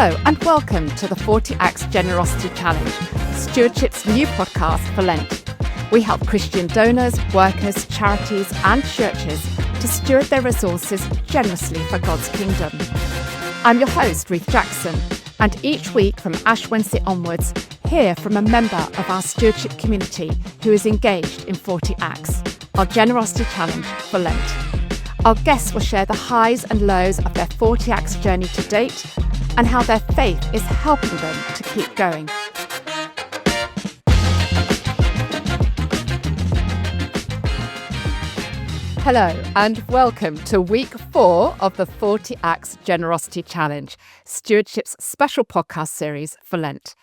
Hello and welcome to the 40 Acts Generosity Challenge, Stewardship's new podcast for Lent. We help Christian donors, workers, charities and churches to steward their resources generously for God's kingdom. I'm your host, Ruth Jackson, and each week from Ash Wednesday onwards, hear from a member of our stewardship community who is engaged in 40 Acts, our generosity challenge for Lent. Our guests will share the highs and lows of their 40 Acts journey to date and how their faith is helping them to keep going. Hello and welcome to week 4 of the 40 Acts Generosity Challenge, Stewardship's special podcast series for Lent.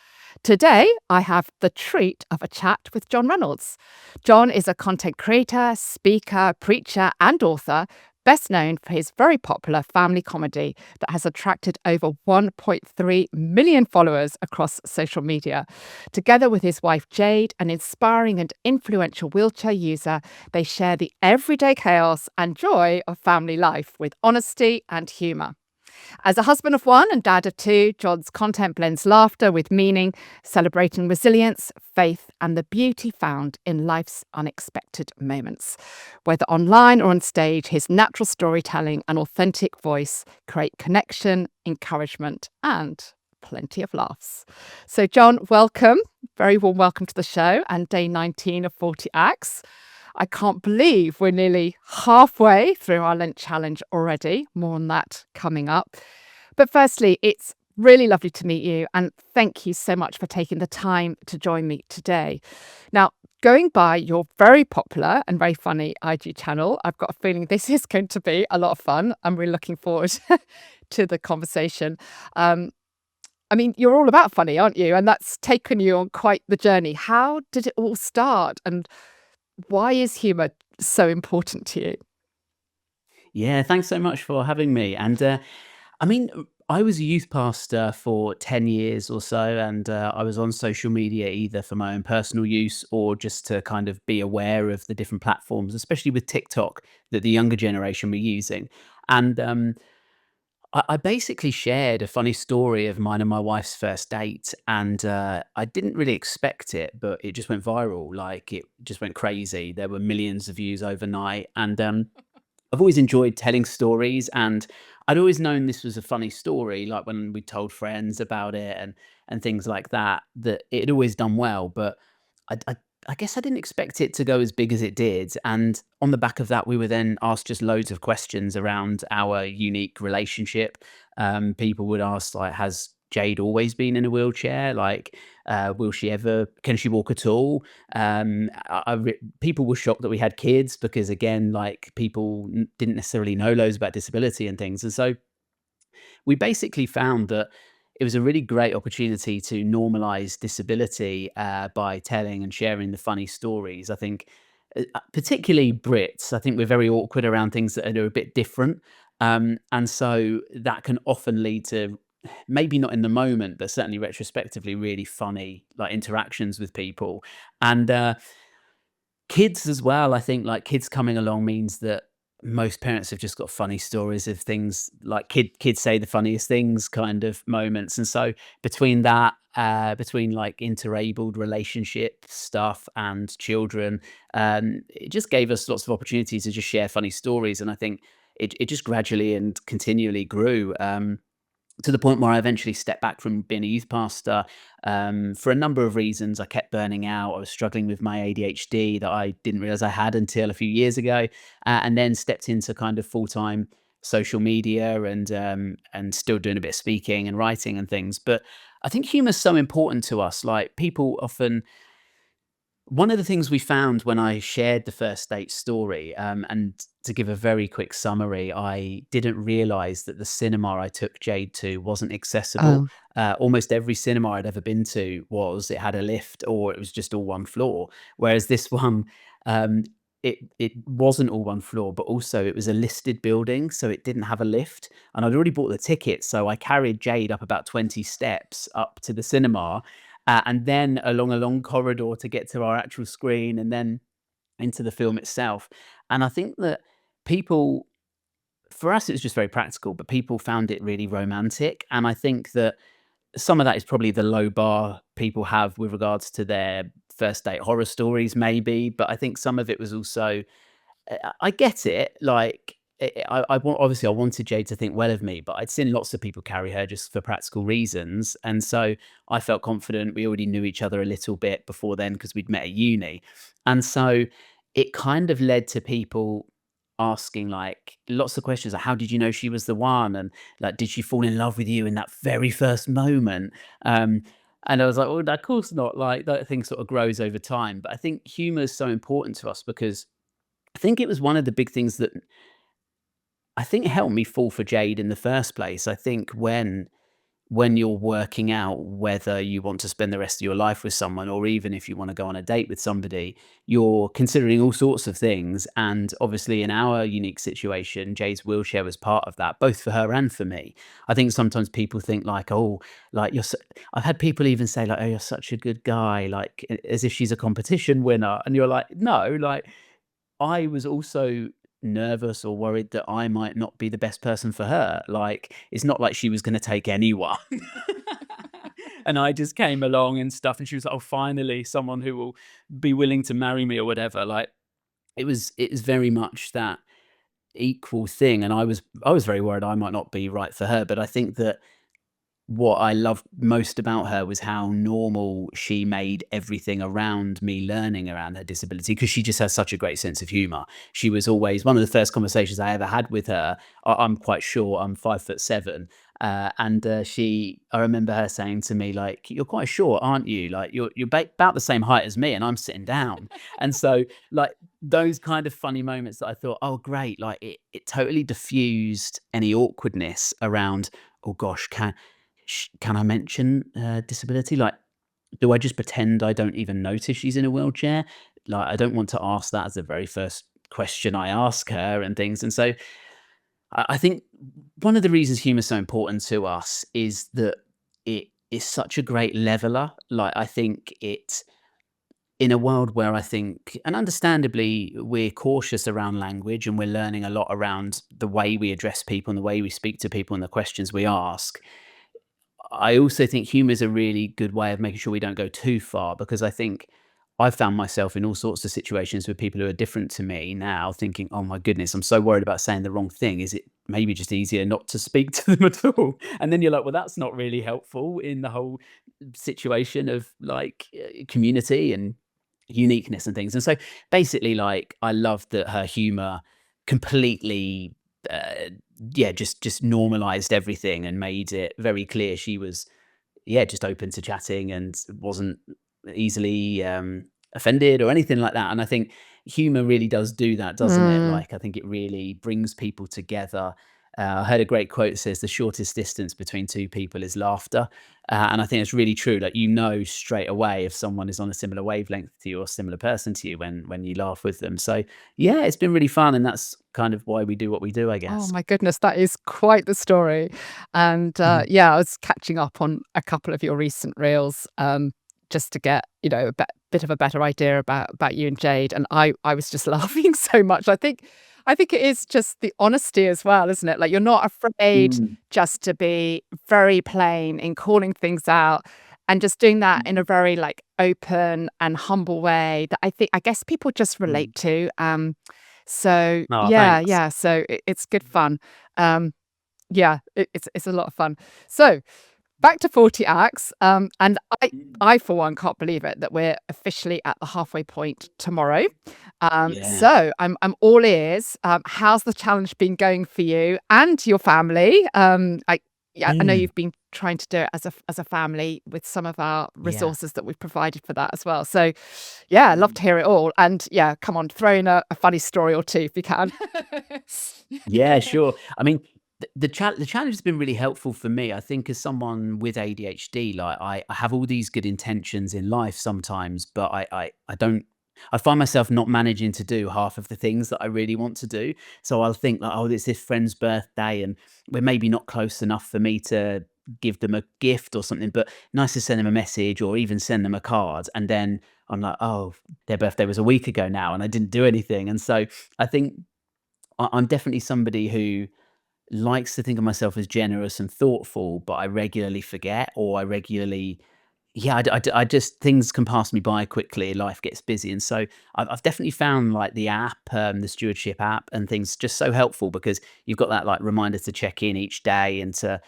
Today, I have the treat of a chat with John Reynolds. John is a content creator, speaker, preacher and author, best known for his very popular family comedy that has attracted over 1.3 million followers across social media. Together with his wife Jade, an inspiring and influential wheelchair user, they share the everyday chaos and joy of family life with honesty and humour. As a husband of one and dad of two, John's content blends laughter with meaning, celebrating resilience, faith, and the beauty found in life's unexpected moments. Whether online or on stage, his natural storytelling and authentic voice create connection, encouragement, and plenty of laughs. So, John, welcome. Very warm welcome to the show and day 19 of 40 Acts. I can't believe we're nearly halfway through our Lent challenge already. More on that coming up. But firstly, it's really lovely to meet you and thank you so much for taking the time to join me today. Now, going by your very popular and very funny IG channel, I've got a feeling this is going to be a lot of fun and we're looking forward to the conversation. You're all about funny, aren't you? And that's taken you on quite the journey. How did it all start? And why is humour so important to you? Yeah, thanks so much for having me. I was a youth pastor for 10 years or so, and I was on social media either for my own personal use or just to kind of be aware of the different platforms, especially with TikTok that the younger generation were using. And I basically shared a funny story of mine and my wife's first date, and I didn't really expect it, but it just went viral. Like it just went crazy. There were millions of views overnight, and I've always enjoyed telling stories, and I'd always known this was a funny story. Like when we told friends about it and things like that, that it had always done well. But I, I, I guess I didn't expect it to go as big as it did. And on the back of that, we were then asked just loads of questions around our unique relationship. People would ask, like, has Jade always been in a wheelchair? Like, will she ever? Can she walk at all? People were shocked that we had kids because, again, like people didn't necessarily know loads about disability and things. And so we basically found that it was a really great opportunity to normalize disability by telling and sharing the funny stories. I think, particularly Brits, I think we're very awkward around things that are a bit different. And so that can often lead to maybe not in the moment, but certainly retrospectively, really funny like interactions with people. And kids as well, I think like kids coming along means that most parents have just got funny stories of things like kids say the funniest things kind of moments. And so between that, between like interabled relationship stuff and children, it just gave us lots of opportunities to just share funny stories. And I think it just gradually and continually grew. To the point where I eventually stepped back from being a youth pastor for a number of reasons. I kept burning out. I was struggling with my ADHD that I didn't realize I had until a few years ago, and then stepped into kind of full time social media and still doing a bit of speaking and writing and things. But I think humor is so important to us. Like people often one of the things we found when I shared the first date story, and to give a very quick summary, I didn't realize that the cinema I took Jade to wasn't accessible. Oh, Almost every cinema I'd ever been to it had a lift or it was just all one floor. Whereas this one, um, it wasn't all one floor, but also it was a listed building, so it didn't have a lift. And I'd already bought the ticket, so I carried Jade up about 20 steps up to the cinema, and then along a long corridor to get to our actual screen and then into the film itself. And I think that people for us, it was just very practical, but people found it really romantic. And I think that some of that is probably the low bar people have with regards to their first date horror stories, maybe. But I think some of it was also I get it. Like, obviously I wanted Jade to think well of me, but I'd seen lots of people carry her just for practical reasons, and so I felt confident. We already knew each other a little bit before then because we'd met at uni, and so it kind of led to people asking like lots of questions like, how did you know she was the one, and like, did she fall in love with you in that very first moment? um and I was like, well, of course not. Like, that thing sort of grows over time, but I think humor is so important to us because I think it was one of the big things that I think helped me fall for Jade in the first place. I think when you're working out whether you want to spend the rest of your life with someone, or even if you want to go on a date with somebody, you're considering all sorts of things. And obviously, in our unique situation, Jade's wheelchair was part of that, both for her and for me. I think sometimes people think like, oh, like I've had people even say like, oh, you're such a good guy, like as if she's a competition winner. And you're like, no, like I was also nervous or worried that I might not be the best person for her. Like, it's not like she was gonna take anyone. And I just came along and stuff, and she was like, "Oh, finally, someone who will be willing to marry me," or whatever. Like, it was very much that equal thing, and I was very worried I might not be right for her, but I think that what I loved most about her was how normal she made everything around me learning around her disability, because she just has such a great sense of humor. She was always one of the first conversations I ever had with her. I'm quite short, I'm 5'7", and I remember her saying to me like, "You're quite short, aren't you? Like, you're about the same height as me, and I'm sitting down." And so, like, those kind of funny moments that I thought, "Oh, great!" Like, it totally diffused any awkwardness around, "Oh gosh, can I mention disability? Like, do I just pretend I don't even notice she's in a wheelchair?" Like, I don't want to ask that as the very first question I ask her and things. And so I think one of the reasons humor is so important to us is that it is such a great leveler. Like, I think it in a world where I think, and understandably, we're cautious around language and we're learning a lot around the way we address people and the way we speak to people and the questions we ask. I also think humor is a really good way of making sure we don't go too far, because I think I've found myself in all sorts of situations with people who are different to me now thinking, oh my goodness, I'm so worried about saying the wrong thing. Is it maybe just easier not to speak to them at all? And then you're like, well, that's not really helpful in the whole situation of like community and uniqueness and things. And so basically, like, I love that her humor completely uh, yeah, just normalized everything and made it very clear she was, yeah, just open to chatting and wasn't easily offended or anything like that. And I think humor really does do that, doesn't it? Mm. Like, I think it really brings people together. I heard a great quote that says the shortest distance between two people is laughter. And I think it's really true. Like, you know straight away if someone is on a similar wavelength to you or similar person to you when you laugh with them. So yeah, it's been really fun, and that's kind of why we do what we do, I Oh guess. my goodness, that is quite the story. And Mhm. yeah, I was catching up on a couple of your recent reels, just to get, a bit of a better idea about you and Jade. And I was just laughing so much. I think it is just the honesty as well, isn't it? Like, you're not afraid Mm. just to be very plain in calling things out, and just doing that in a Mhm. very like open and humble way that I guess people just Mm. relate to. So Oh, yeah, thanks. yeah. So it's good fun. Um, yeah, it's a lot of fun. So back to 40 acts. And I Mm. I for one can't believe it that we're officially at the halfway point tomorrow. Yeah. So I'm all ears. How's the challenge been going for you and your family? Yeah, I know Mm. you've been trying to do it as a family with some of our Yeah. resources that we've provided for that as well. So yeah, I'd love Mm. to hear it all. And yeah, come on, throw in a funny story or two if you can. Yeah, sure. I mean, the challenge has been really helpful for me. I think as someone with ADHD, like, I have all these good intentions in life sometimes, but I don't. I find myself not managing to do half of the things that I really want to do. So I'll think like, oh, it's this friend's birthday, and we're maybe not close enough for me to give them a gift or something. But nice to send them a message or even send them a card. And then I'm like, oh, their birthday was a week ago now, and I didn't do anything. And so I think I'm definitely somebody who, likes to think of myself as generous and thoughtful, but I regularly forget, or I regularly, yeah, I just, things can pass me by quickly. Life gets busy, and so I've definitely found like the app, the stewardship app, and things just so helpful because you've got that like reminder to check in each day and to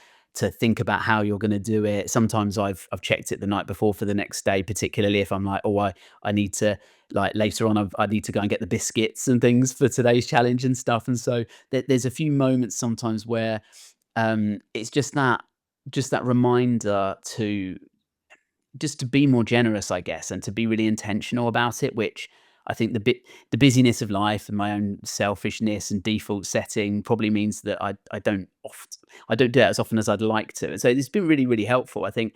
think about how you're going to do it. Sometimes I've checked it the night before for the next day, particularly if I'm like, oh, I need to, like, later on I need to go and get the biscuits and things for today's challenge and stuff. And so there's a few moments sometimes where it's just that reminder to just to be more generous, I guess, and to be really intentional about it, which I think the busyness of life and my own selfishness and default setting probably means that I don't do it as often as I'd like to. And so it's been really, really helpful. I think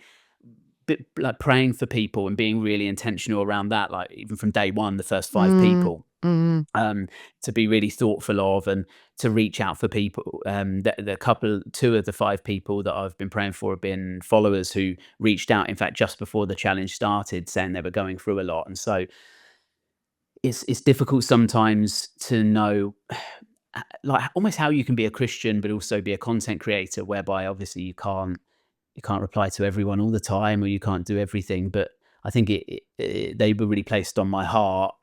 like praying for people and being really intentional around that, like even from day one, the first five Mm, people, mm, to be really thoughtful of and to reach out for people. Two of the five people that I've been praying for have been followers who reached out, in fact, just before the challenge started, saying they were going through a lot. And so it's difficult sometimes to know like almost how you can be a Christian but also be a content creator, whereby obviously you can't reply to everyone all the time or you can't do everything. But I think they were really placed on my heart.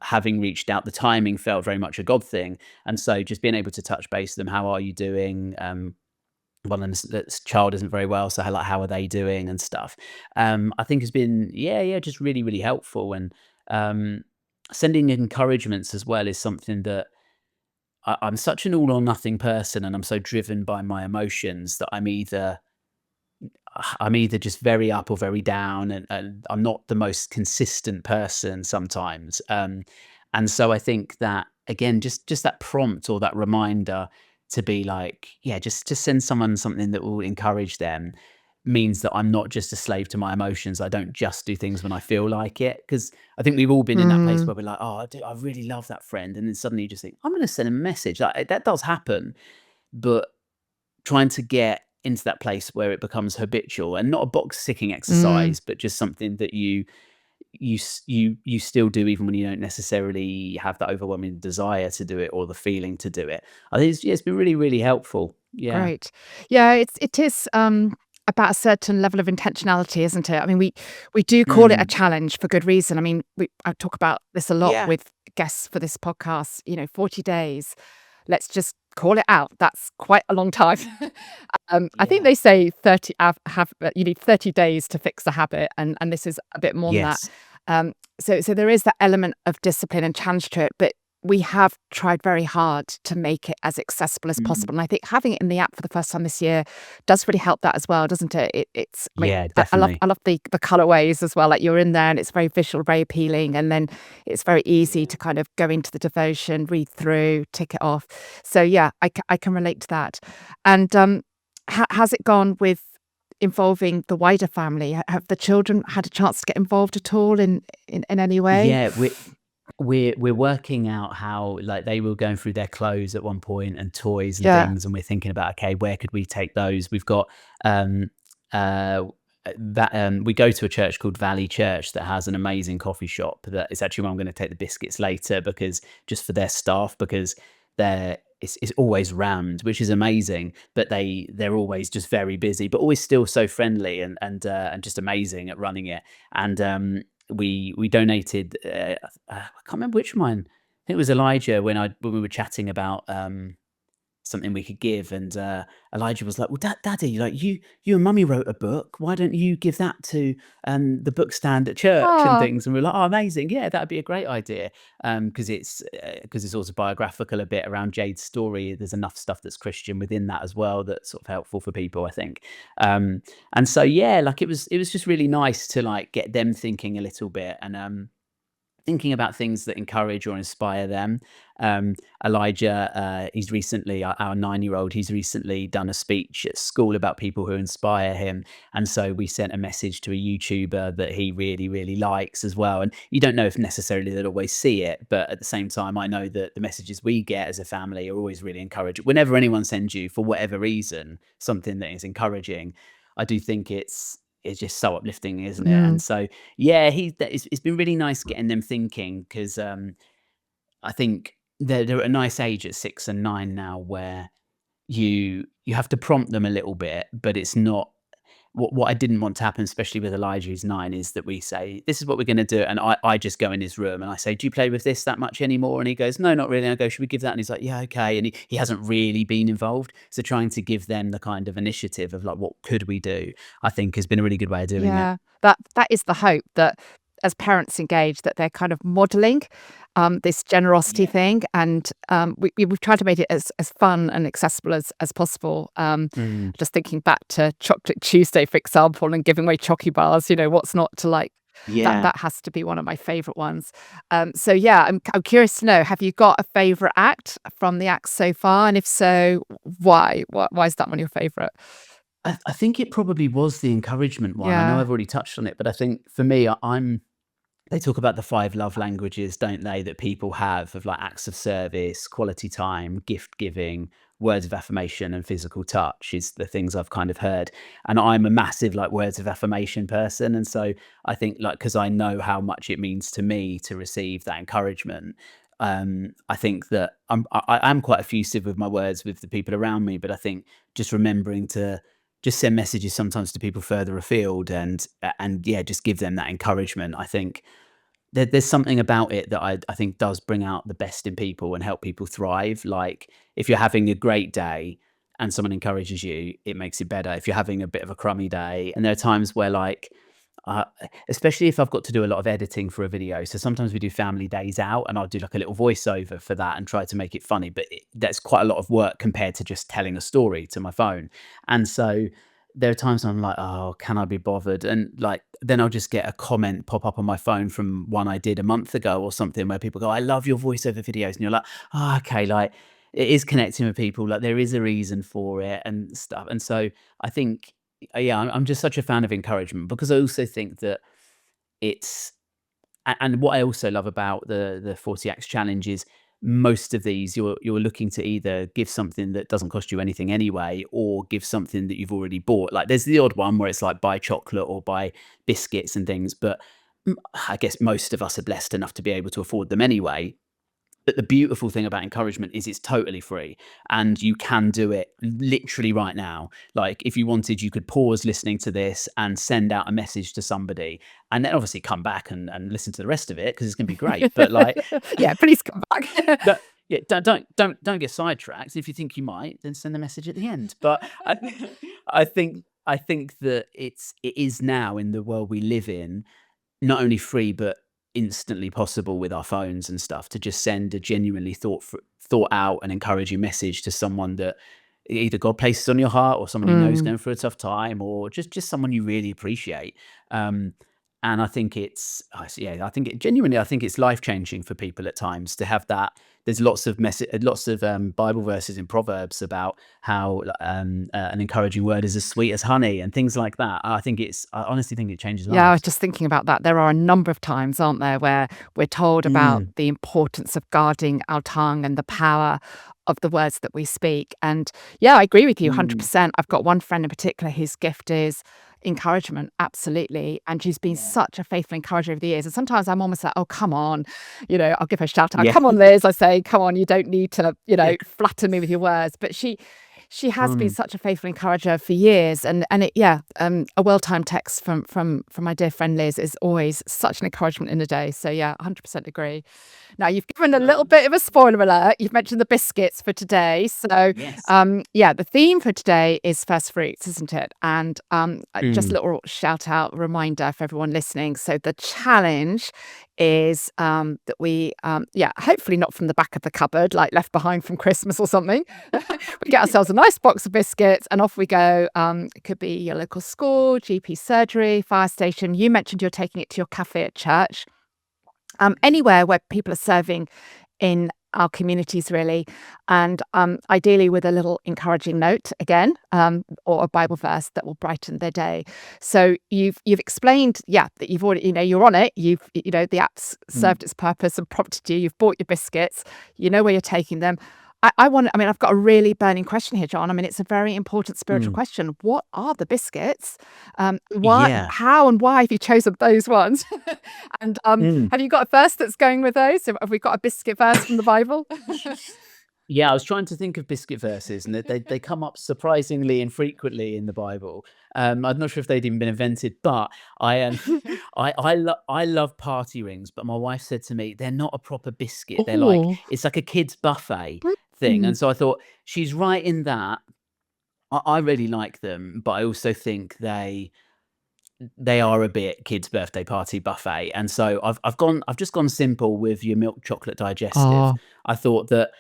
Having reached out, the timing felt very much a God thing, and so just being able to touch base with them, how are you doing? One of them's child isn't very well, so how are they doing and stuff. I think has been, yeah, just really, really helpful. And um, sending encouragements as well is something that I'm such an all or nothing person, and I'm so driven by my emotions that I'm either just very up or very down, and I'm not the most consistent person sometimes. And so I think that again, just that prompt or that reminder to be like, yeah, just send someone something that will encourage them means that I'm not just a slave to my emotions. I don't just do things when I feel like it. Because I think we've all been in that place mm, where we're like, oh, I really love that friend. And then suddenly you just think, I'm going to send him a message. Like, that does happen. But trying to get into that place where it becomes habitual and not a box ticking mm. exercise, but just something that you still do even when you don't necessarily have that overwhelming desire to do it or the feeling to do it. I think it's been really, really helpful. Yeah. Great. Yeah, it is about a certain level of intentionality, isn't it? I mean, we do call it a Mm. challenge for good reason. I mean, I talk about this a lot Yeah. with guests for this podcast. 40 days. Let's just call it out. That's quite a long time. I think Yeah. they say 30 you need 30 days to fix a habit, and this is a bit more than that. Yes. So there is that element of discipline and challenge to it, but we have tried very hard to make it as accessible as Mm. possible. And I think having it in the app for the first time this year does really help that as well, doesn't it? I mean, Yeah, I love definitely. I love the colorways as well. Like you're in there and it's very visual, very appealing, and then it's very easy Yeah. to kind of go into the devotion, read through, tick it off. So yeah, I can relate to that. And how's it gone with involving the wider family? Have the children had a chance to get involved at all in any way? Yeah, we're working out how, like, they were going through their clothes at one point and toys and Yeah. things, and we're thinking about, okay, where could we take those? We've got um uh that we go to a church called Valley Church that has an amazing coffee shop that is actually where I'm going to take the biscuits later, because just for their staff, because it's always rammed, which is amazing, but they're always just very busy, but always still so friendly and just amazing at running it. And we donated. I can't remember which one. I think it was Elijah when we were chatting about something we could give, and Elijah was like, "Well, Daddy, like you and Mummy wrote a book. Why don't you give that to the book stand at church and Oh, things?" And we are like, "Oh, amazing! Yeah, that'd be a great idea." Because it's autobiographical a bit around Jade's story. There's enough stuff that's Christian within that as well that's sort of helpful for people, I think. Um, and so yeah, like it was just really nice to like get them thinking a little bit, and thinking about things that encourage or inspire them. Um, Elijah, he's recently, our 9-year-old, he's recently done a speech at school about people who inspire him. And so we sent a message to a YouTuber that he really, really likes as well. And you don't know if necessarily they'll always see it, but at the same time, I know that the messages we get as a family are always really encouraging. Whenever anyone sends you, for whatever reason, something that is encouraging, I do think it's just so uplifting, isn't it? mm, And so yeah, it's been really nice getting them thinking, because I think they're at a nice age at 6 and 9 now where you have to prompt them a little bit, but it's not what I didn't want to happen, especially with Elijah, who's 9, is that we say, "This is what we're gonna do," and I just go in his room and I say, "Do you play with this that much anymore?" And he goes, "No, not really." And I go, "Should we give that?" And he's like, "Yeah, okay." And he hasn't really been involved. So trying to give them the kind of initiative of like, what could we do, I think has been a really good way of doing it. Yeah, that is the hope, that as parents engage, that they're kind of modeling this generosity Yeah. thing, and we've tried to make it as fun and accessible as possible. Mm. Just thinking back to Chocolate Tuesday, for example, and giving away chocky bars. What's not to like? That Yeah. that has to be one of my favorite ones. So yeah, I'm curious to know, have you got a favorite act from the acts so far, and if so, why? Why is that one your favorite? I think it probably was the encouragement one. I know Yeah. I've already touched on it, but I think for me, I'm they talk about the 5 love languages, don't they, that people have of like acts of service, quality time, gift giving, words of affirmation, and physical touch is the things I've kind of heard. And I'm a massive like words of affirmation person. And so I think like because I know how much it means to me to receive that encouragement. I think that I'm quite effusive with my words with the people around me, but I think just remembering to just send messages sometimes to people further afield and yeah, just give them that encouragement. I think there's something about it that I think does bring out the best in people and help people thrive. Like if you're having a great day and someone encourages you, it makes it better. If you're having a bit of a crummy day, and there are times where like, uh, especially if I've got to do a lot of editing for a video. So sometimes we do family days out, and I'll do like a little voiceover for that and try to make it funny. But that's quite a lot of work compared to just telling a story to my phone. And so there are times when I'm like, "Oh, can I be bothered?" And, like, then I'll just get a comment pop up on my phone from one I did a month ago or something where people go, "I love your voiceover videos." And you're like, "Oh, okay." Like, it is connecting with people, like, there is a reason for it and stuff. And so I think, yeah, I'm just such a fan of encouragement because I also think that it's and what I also love about the 40 Acts challenge is most of these you're looking to either give something that doesn't cost you anything anyway, or give something that you've already bought. Like there's the odd one where it's like buy chocolate or buy biscuits and things, but I guess most of us are blessed enough to be able to afford them anyway. But the beautiful thing about encouragement is it's totally free and you can do it literally right now. Like if you wanted, you could pause listening to this and send out a message to somebody and then obviously come back and listen to the rest of it because it's going to be great. But like, Yeah, please come back. that, yeah, don't get sidetracked. If you think you might, then send a message at the end. But I think that it is now in the world we live in not only free, but instantly possible with our phones and stuff to just send a genuinely thought out and encouraging message to someone that either God places on your heart or someone you know is Mm. going through a tough time or just someone you really appreciate. Um, and I think yeah, I think genuinely, I think it's life changing for people at times to have that. There's lots of Bible verses in Proverbs about how an encouraging word is as sweet as honey and things like that. I honestly think it changes Yeah, I was lives. just thinking about that. There are a number of times, aren't there, where we're told about Mm, the importance of guarding our tongue and the power of the words that we speak. And yeah, I agree with you mm, 100%. I've got one friend in particular whose gift is encouragement, absolutely. And she's been yeah. such a faithful encourager over the years. And sometimes I'm almost like, oh, come on. I'll give her a shout out. Yeah. Come on, Liz. I say, come on, you don't need to, Yeah. flatten me with your words. But she has been Mm, such a faithful encourager for years, and a well-timed text from my dear friend Liz is always such an encouragement in the day. So yeah, 100% agree. Now you've given a little bit of a spoiler alert. You've mentioned the biscuits for today. So yes. yeah, the theme for today is first fruits, isn't it? And just a Mm, little shout out reminder for everyone listening. So the challenge is that we hopefully not from the back of the cupboard, like left behind from Christmas or something. We get ourselves a nice box of biscuits and off we go. It could be your local school, GP surgery, fire station. You mentioned you're taking it to your cafe at church. Anywhere where people are serving in our communities, really, and ideally with a little encouraging note again, or a Bible verse that will brighten their day. So you've explained, yeah, that you've already, you're on it. The app's mm, served its purpose and prompted you. You've bought your biscuits. You know where you're taking them. I mean, I've got a really burning question here, John. I mean, it's a very important spiritual mm. question. What are the biscuits? Yeah. How and why have you chosen those ones? And Mm. have you got a verse that's going with those? Have we got a biscuit verse from the Bible? Yeah, I was trying to think of biscuit verses, and they come up surprisingly infrequently in the Bible. I'm not sure if they'd even been invented, but I love party rings. But my wife said to me, they're not a proper biscuit. They're like Oh. it's like a kid's buffet thing. Mm. And so I thought she's right in that. I really like them, but I also think they are a bit kids' birthday party buffet, and so I've just gone simple with your milk chocolate digestive. Oh, I thought that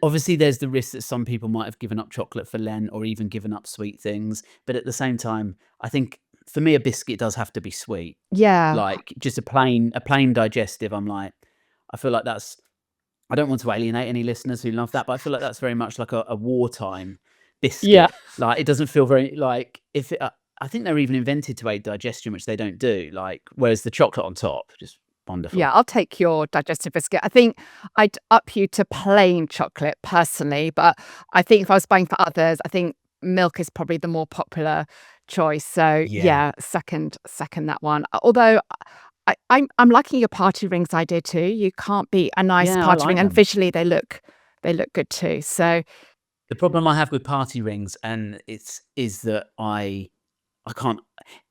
obviously there's the risk that some people might have given up chocolate for Lent or even given up sweet things, but at the same time, I think for me a biscuit does have to be sweet. yeah. Like just a plain digestive, I'm like, I feel like that's I don't want to alienate any listeners who love that, but I feel like that's very much like a wartime Yeah. biscuit. Like it doesn't feel very like if it, I think they're even invented to aid digestion, which they don't do. Like whereas the chocolate on top, just Yeah, wonderful. I'll take your digestive biscuit. I think I'd up you to plain chocolate personally, but I think if I was buying for others, I think milk is probably the more popular choice. So Yeah, yeah, second that one. Although I'm liking your party rings idea too. You can't beat a nice yeah, I party ring, like and them. visually they look good too. So The problem I have with party rings, and is that I can't,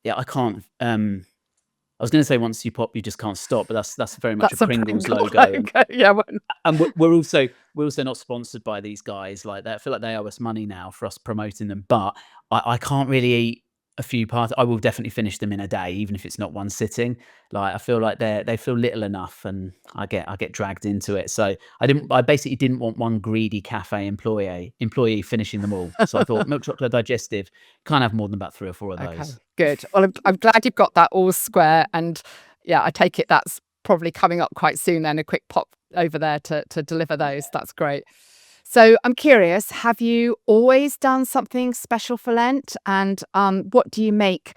yeah, I can't. I was going to say once you pop, you just can't stop, but that's very much a that's a Pringles Pringle logo, logo. Yeah, well, and we're also not sponsored by these guys like that. I feel like they owe us money now for us promoting them, but I can't really eat a few parts. I will definitely finish them in a day, even if it's not one sitting. Like I feel like they feel little enough, and I get dragged into it. So I basically didn't want one greedy cafe employee finishing them all. So I thought milk chocolate digestive can't have more than about 3 or 4 of those. okay, good. Well, I'm glad you've got that all square, and yeah, I take it that's probably coming up quite soon. Then a quick pop over there to deliver those. Yeah. That's great. So I'm curious, have you always done something special for Lent? And what do you make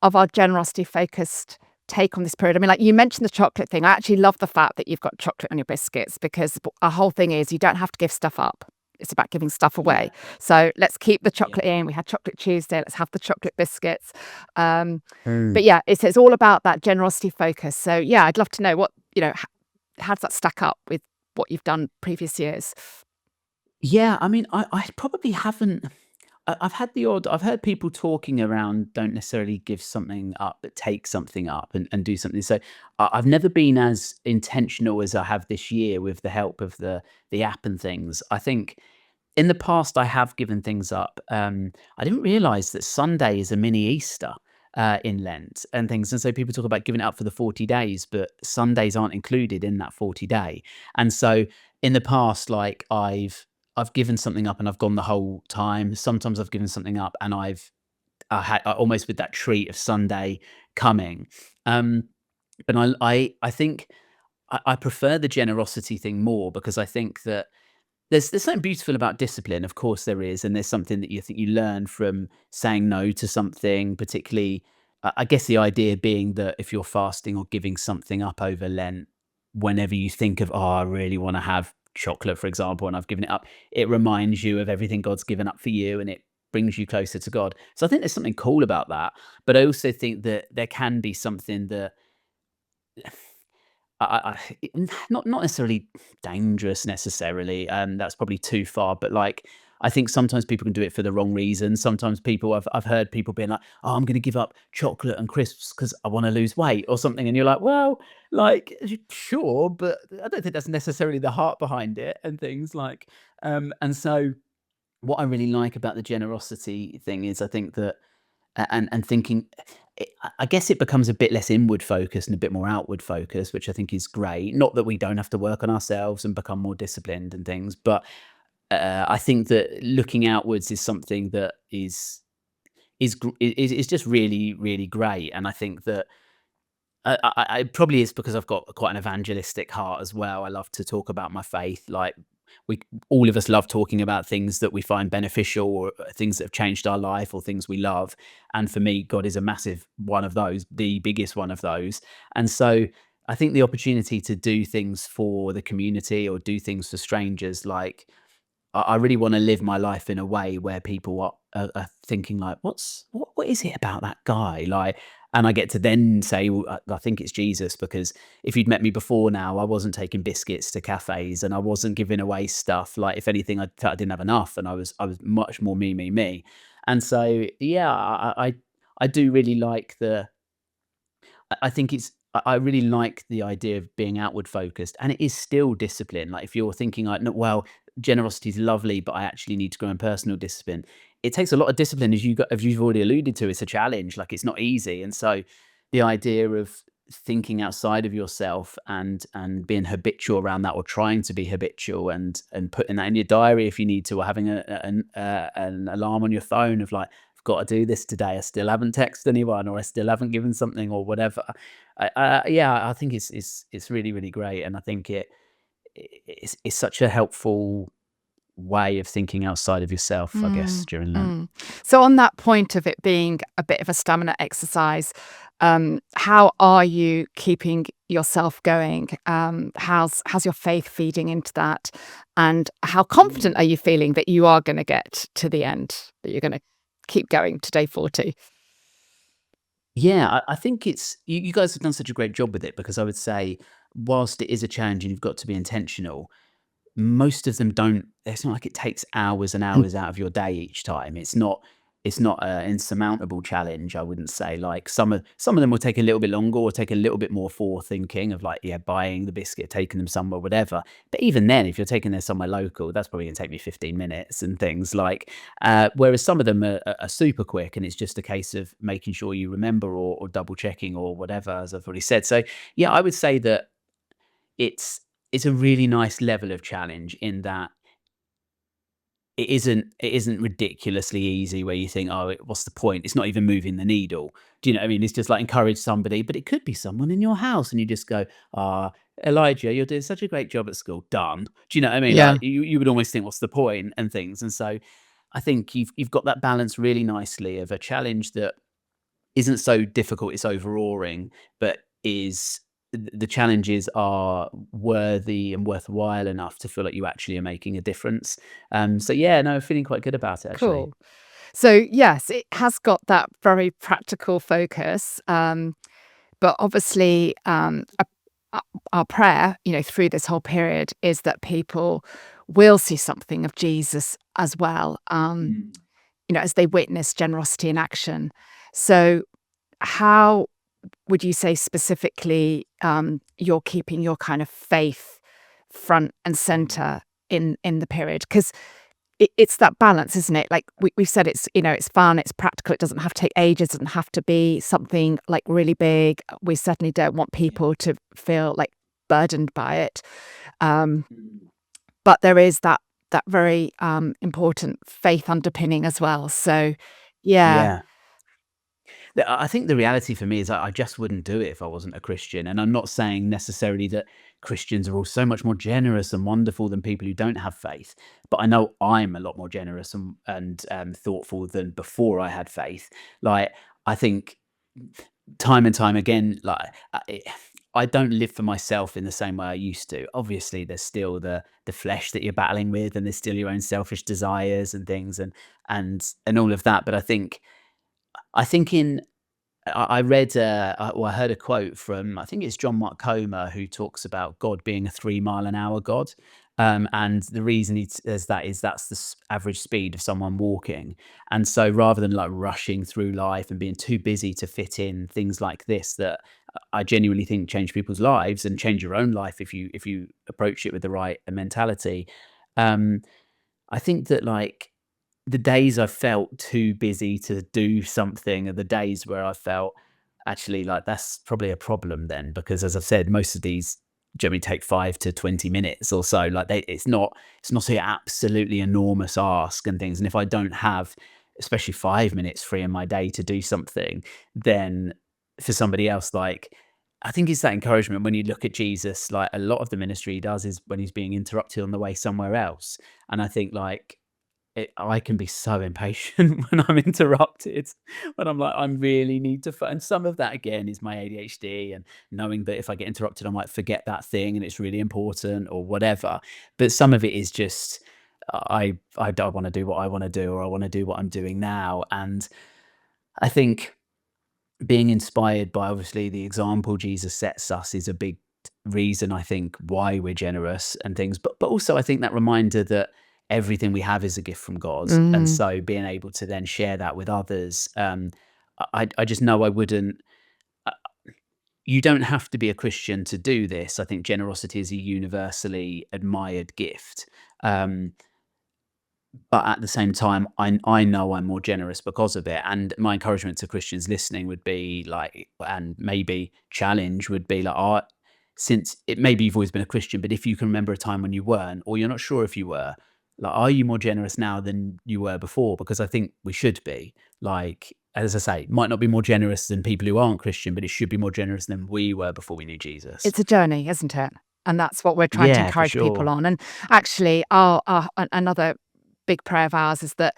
of our generosity focused take on this period? I mean, like you mentioned the chocolate thing. I actually love the fact that you've got chocolate on your biscuits because our whole thing is you don't have to give stuff up. It's about giving stuff away. Yeah. So let's keep the Yeah. chocolate in. We had chocolate Tuesday. Let's have the chocolate biscuits. Um, Mm. but yeah, it's all about that generosity focus. So yeah, I'd love to know how does that stack up with what you've done previous years? Yeah, I mean, I probably haven't. I've had the odd. I've heard people talking around don't necessarily give something up, but take something up and do something. So I've never been as intentional as I have this year with the help of the app and things. I think in the past I have given things up. I didn't realize that Sunday is a mini Easter in Lent and things. And so people talk about giving it up for the 40 days, but Sundays aren't included in that 40-day. And so in the past, like I've given something up and I've gone the whole time. Sometimes I've given something up and I had almost with that treat of Sunday coming. Um, but I think I prefer the generosity thing more because I think that there's something beautiful about discipline, of course there is, and there's something that you think you learn from saying no to something, particularly, I guess the idea being that if you're fasting or giving something up over Lent, whenever you think of, "Oh, I really wanna have chocolate," for example, and I've given it up, it reminds you of everything God's given up for you, and it brings you closer to God. So I think there's something cool about that, but I also think that there can be something that not necessarily dangerous necessarily, that's probably too far, but, like, I think sometimes people can do it for the wrong reasons. Sometimes people I've heard people being like, "Oh, I'm gonna give up chocolate and crisps because I wanna lose weight," or something, and you're like, "Well, like, sure, but I don't think that's necessarily the heart behind it," and things like, and so what I really like about the generosity thing is I think that and thinking I guess it becomes a bit less inward focused and a bit more outward focused, which I think is great. Not that we don't have to work on ourselves and become more disciplined and things, but I think that looking outwards is something that is just really really great. And I think that it probably is because I've got quite an evangelistic heart as well. I love to talk about my faith. Like we, all of us love talking about things that we find beneficial or things that have changed our life or things we love. And for me, God is a massive one of those, the biggest one of those. And so I think the opportunity to do things for the community or do things for strangers, like I really want to live my life in a way where people are thinking like, what is it about that guy? Like, And I get to then say, well, I think it's Jesus, because if you'd met me before now, I wasn't taking biscuits to cafes and I wasn't giving away stuff. Like, if anything, I felt I didn't have enough, and I was much more me, me, me. And so, yeah, I do really like I think I really like the idea of being outward focused, and it is still discipline. Like, if you're thinking like, no, well, generosity is lovely, but I actually need to grow in personal discipline. It takes a lot of discipline, as you've already alluded to. It's a challenge. Like, it's not easy, and so the idea of thinking outside of yourself and being habitual around that, or trying to be habitual, and putting that in your diary if you need to, or having an alarm on your phone of like, got to do this today. I still haven't texted anyone, or I still haven't given something, or whatever. Yeah, I think it's really, really great, and I think it's such a helpful way of thinking outside of yourself, I guess, Mm, during Lent. mm. So, on that point of it being a bit of a stamina exercise, how are you keeping yourself going? How's your faith feeding into that? And how confident Mm. are you feeling that you are going to get to the end, that you're going to keep going to day 40? Yeah, I think you guys have done such a great job with it, because I would say, whilst it is a challenge and you've got to be intentional, most of them don't. It's not like it takes hours and hours out of your day each time. It's not an insurmountable challenge, I wouldn't say. Like, some of them will take a little bit longer, or take a little bit more forethinking of like, yeah, buying the biscuit, taking them somewhere, whatever. But even then, if you're taking them somewhere local, that's probably gonna take me 15 minutes and things like. Whereas some of them are super quick, and it's just a case of making sure you remember, or double checking, or whatever, as I've already said. So yeah, I would say that it's it's a really nice level of challenge, in that it isn't ridiculously easy where you think, "Oh, what's the point? It's not even moving the needle." Do you know what I mean? It's just like, encourage somebody, but it could be someone in your house, and you just go, "Ah, Elijah, you're doing such a great job at school. Done." Do you know what I mean? Yeah, Like, you would almost think, "What's the point?" and things. And so I think you've got that balance really nicely, of a challenge that isn't so difficult it's overawing, but the challenges are worthy and worthwhile enough to feel like you actually are making a difference. So yeah, no, feeling quite good about it, actually. cool. So, yes, it has got that very practical focus. But obviously, o our prayer, through this whole period is that people will see something of Jesus as well, Mm. as they witness generosity in action. So, how would you say specifically, you're keeping your kind of faith front and Mm. center in the period? Because it's that balance, isn't it? Like we've said, it's fun, it's practical, it doesn't have to take ages, it doesn't have to be something like really big. We certainly don't want Yeah. people to feel like burdened by it. Um, Mm. but there is that very important faith underpinning as well. So yeah, Yeah. I think the reality for me is, I just wouldn't do it if I wasn't a Christian. And I'm not saying necessarily that Christians are all so much more generous and wonderful than people who don't have faith, but I know I'm a lot more generous and thoughtful than before I had faith. Like, I think time and time again, like, I don't live for myself in the same way I used to. Obviously, there's still the flesh that you're battling with, and there's still your own selfish desires and things, and all of that. But I think in I read, I heard a quote from, I think it's John Mark Comer, who talks about God being a 3 mile an hour God. And the reason he says that is that's the average speed of someone walking. And so, rather than like rushing through life and being too busy to fit in things like this, that I genuinely think change people's lives, and change your own life if you approach it with the right mentality. Um, I think that, like, the days I felt too busy to do something are the days where I felt, actually, like, that's probably a problem then, because, as I've said, most of these generally take 5 to 20 minutes or so. Like, it's not an absolutely enormous ask and things. And if I don't have, especially 5 minutes free in my day to do something, then for somebody else, like, I think it's that encouragement when you look at Jesus. Like, a lot of the ministry he does is when he's being interrupted on the way somewhere else. And I think, like, I can be so impatient when I'm interrupted, when I'm like, I really need to and some of that, again, is my ADHD, and knowing that if I get interrupted, I might forget that thing and it's really important, or whatever. But some of it is just, I don't wanna do what I wanna do, or I wanna do what I'm doing now. And I think being inspired by obviously the example Jesus sets us is a big reason I think why we're generous and things. But also I think that reminder that everything we have is a gift from God, and Mm. so being able to then share that with others. I just know I wouldn't. uh, You don't have to be a Christian to do this. I think generosity is a universally admired gift. Um, but at the same time, I know I'm more generous because of it, and my encouragement to Christians listening would be like, and maybe challenge would be like, since it maybe you've always been a Christian, but if you can remember a time when you weren't, or you're not sure if you were, like, are you more generous now than you were before? Because I think we should be. Like, as I say, might not be more generous than people who aren't Christian, but it should be more generous than we were before we knew Jesus. It's a journey, isn't it? And that's what we're trying to Yeah, for encourage people sure. on. And actually, another big prayer of ours is that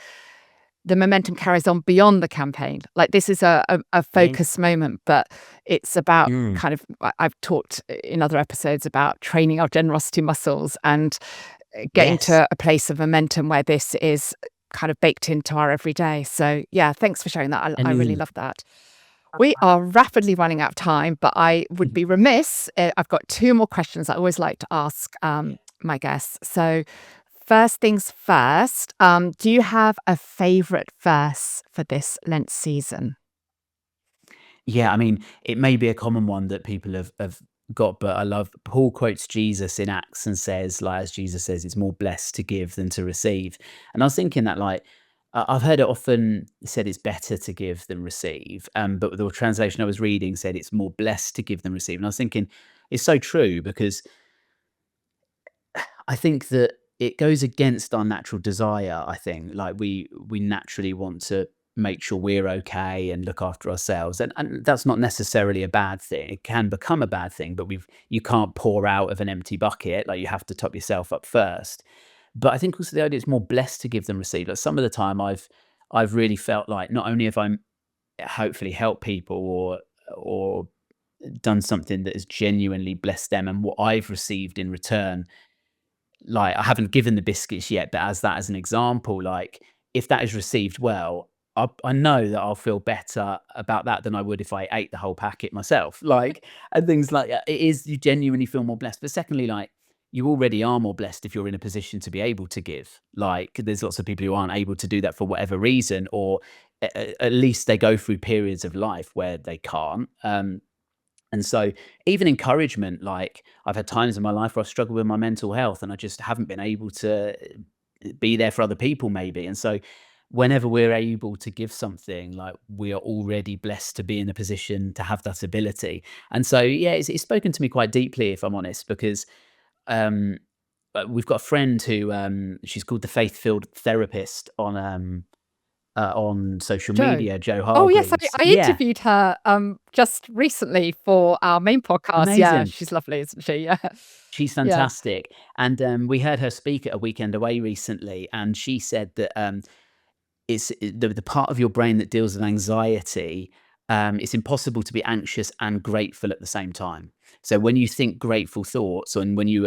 the momentum carries on beyond the campaign. Like, this is a Yeah. focus moment, but it's about Mm. kind of, I've talked in other episodes about training our generosity muscles and getting Yes. to a place of momentum where this is kind of baked into our everyday. So yeah, thanks for sharing that. I really And love that. We are rapidly running out of time, but I would be remiss. I've got two more questions I always like to ask my guests. So, first things first, do you have a favorite verse for this Lent season? yeah, I mean, it may be a common one that people have got, but I love Paul quotes Jesus in Acts and says, like, as Jesus says, it's more blessed to give than to receive. And I was thinking that, like, I've heard it often said it's better to give than receive. But the translation I was reading said it's more blessed to give than receive. And I was thinking, it's so true because I think that it goes against our natural desire, I think. Like we naturally want to make sure we're okay and look after ourselves. And that's not necessarily a bad thing. It can become a bad thing, but you can't pour out of an empty bucket. Like you have to top yourself up first. But I think also the idea is more blessed to give than receive. Like some of the time I've really felt like not only have I hopefully helped people or done something that has genuinely blessed them and what I've received in return, like, I haven't given the biscuits yet, but as an example, like, if that is received well, I know that I'll feel better about that than I would if I ate the whole packet myself, like, and things like that. It is, you genuinely feel more blessed, but secondly, like, you already are more blessed if you're in a position to be able to give. Like, there's lots of people who aren't able to do that for whatever reason, or at least they go through periods of life where they can't. And so even encouragement, like I've had times in my life where I've struggled with my mental health and I just haven't been able to be there for other people maybe. And so whenever we're able to give something, like we are already blessed to be in a position to have that ability. And so yeah, it's spoken to me quite deeply, if I'm honest, because um we've got a friend who she's called the faith-filled therapist on social Joe. media, Joe Oh yes, Hargreaves. I Yeah, interviewed her just recently for our main podcast. Yeah, amazing. she's lovely, isn't she? Yeah. She's Yeah. fantastic, and, we heard her speak at a weekend away recently, and she said that, the part of your brain that deals with anxiety, it's impossible to be anxious and grateful at the same time. So when you think grateful thoughts and when you,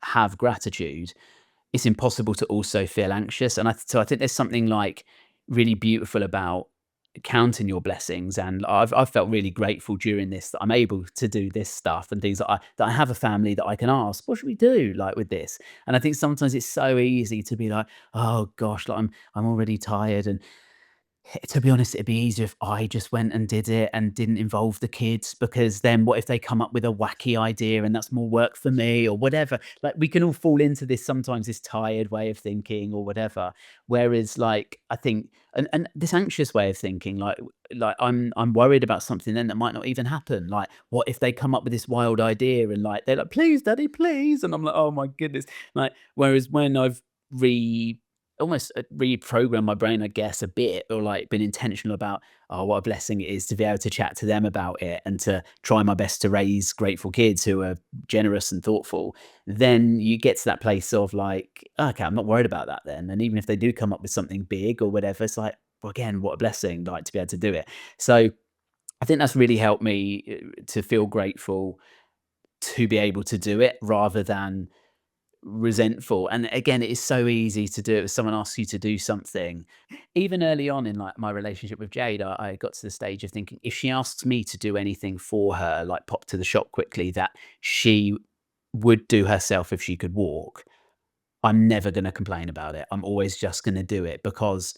have gratitude, it's impossible to also feel anxious. And I think there's something like really beautiful about counting your blessings. And I've felt really grateful during this that I'm able to do this stuff and things that I have a family that I can ask, what should we do like with this? And I think sometimes it's so easy to be like, oh gosh, like I'm already tired and to be honest, it'd be easier if I just went and did it and didn't involve the kids because then what if they come up with a wacky idea and that's more work for me or whatever? Like we can all fall into this sometimes this tired way of thinking or whatever. Whereas like I think and this anxious way of thinking, like I'm worried about something then that might not even happen. Like what if they come up with this wild idea and like they're like, please, daddy, please. And I'm like, oh my goodness. Like whereas when I've re almost reprogram my brain, I guess, a bit, or like been intentional about, oh, what a blessing it is to be able to chat to them about it and to try my best to raise grateful kids who are generous and thoughtful. Then you get to that place of like, okay, I'm not worried about that then. And even if they do come up with something big or whatever, it's like, well, again, what a blessing, like to be able to do it. So I think that's really helped me to feel grateful to be able to do it rather than resentful. And again, it is so easy to do it if someone asks you to do something. Even early on in like my relationship with Jade, I got to the stage of thinking if she asks me to do anything for her, like pop to the shop quickly, that she would do herself if she could walk, I'm never going to complain about it. I'm always just going to do it because,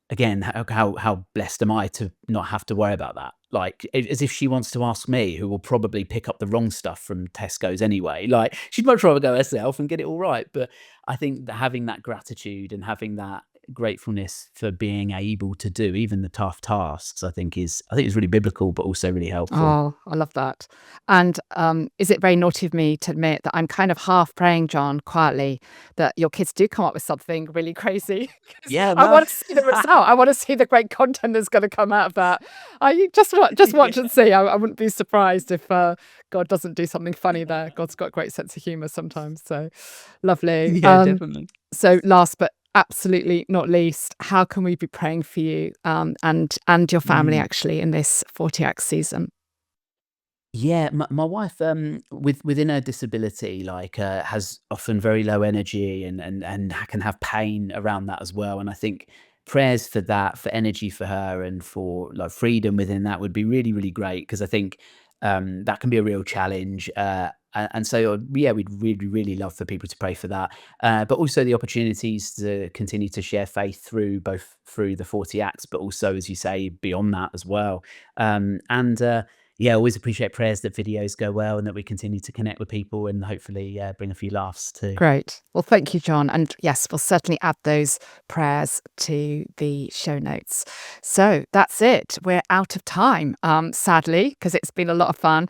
again, how blessed am I to not have to worry about that? Like, as if she wants to ask me, who will probably pick up the wrong stuff from Tesco's anyway. Like, she'd much rather go herself and get it all right. But I think that having that gratitude and having that gratefulness for being able to do even the tough tasks, I think is really biblical, but also really helpful. Oh, I love that. And is it very naughty of me to admit that I'm kind of half praying, John, quietly, that your kids do come up with something really crazy? 'Cause Yeah, I no. want to see the result. I want to see the great content that's going to come out of that. I just watch and see. I wouldn't be surprised if God doesn't do something funny there. God's got a great sense of humor sometimes. So lovely. Yeah, definitely. So last but absolutely not least, how can we be praying for you and your family actually in this 40X season? Yeah, my wife, within her disability, like, has often very low energy and can have pain around that as well. And I think prayers for that, for energy for her, and for like freedom within that would be really, really great because I think that can be a real challenge. And so, yeah, we'd really, really love for people to pray for that, but also the opportunities to continue to share faith through both through the 40 acts, but also, as you say, beyond that as well. And yeah, always appreciate prayers that videos go well and that we continue to connect with people and hopefully bring a few laughs too. Great. Well, thank you, John. And yes, we'll certainly add those prayers to the show notes. So that's it. We're out of time, sadly, because it's been a lot of fun.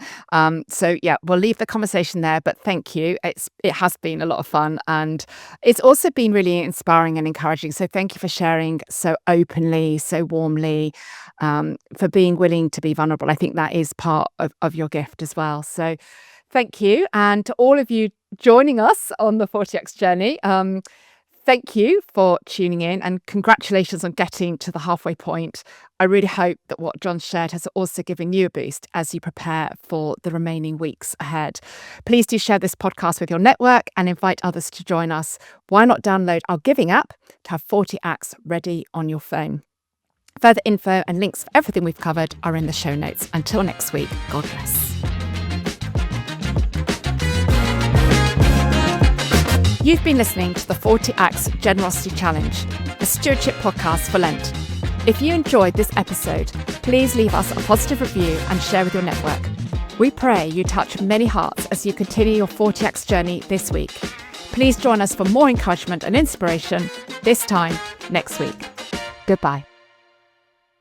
So yeah, we'll leave the conversation there. But thank you. It has been a lot of fun, and it's also been really inspiring and encouraging. So thank you for sharing so openly, so warmly, for being willing to be vulnerable. I think that is part of your gift as well. So thank you. And to all of you joining us on the 40X journey, thank you for tuning in and congratulations on getting to the halfway point. I really hope that what John shared has also given you a boost as you prepare for the remaining weeks ahead. Please do share this podcast with your network and invite others to join us. Why not download our giving app to have 40 acts ready on your phone? Further info and links for everything we've covered are in the show notes. Until next week, God bless. You've been listening to the 40 Acts Generosity Challenge, a stewardship podcast for Lent. If you enjoyed this episode, please leave us a positive review and share with your network. We pray you touch many hearts as you continue your 40 Acts journey this week. Please join us for more encouragement and inspiration, this time next week. Goodbye.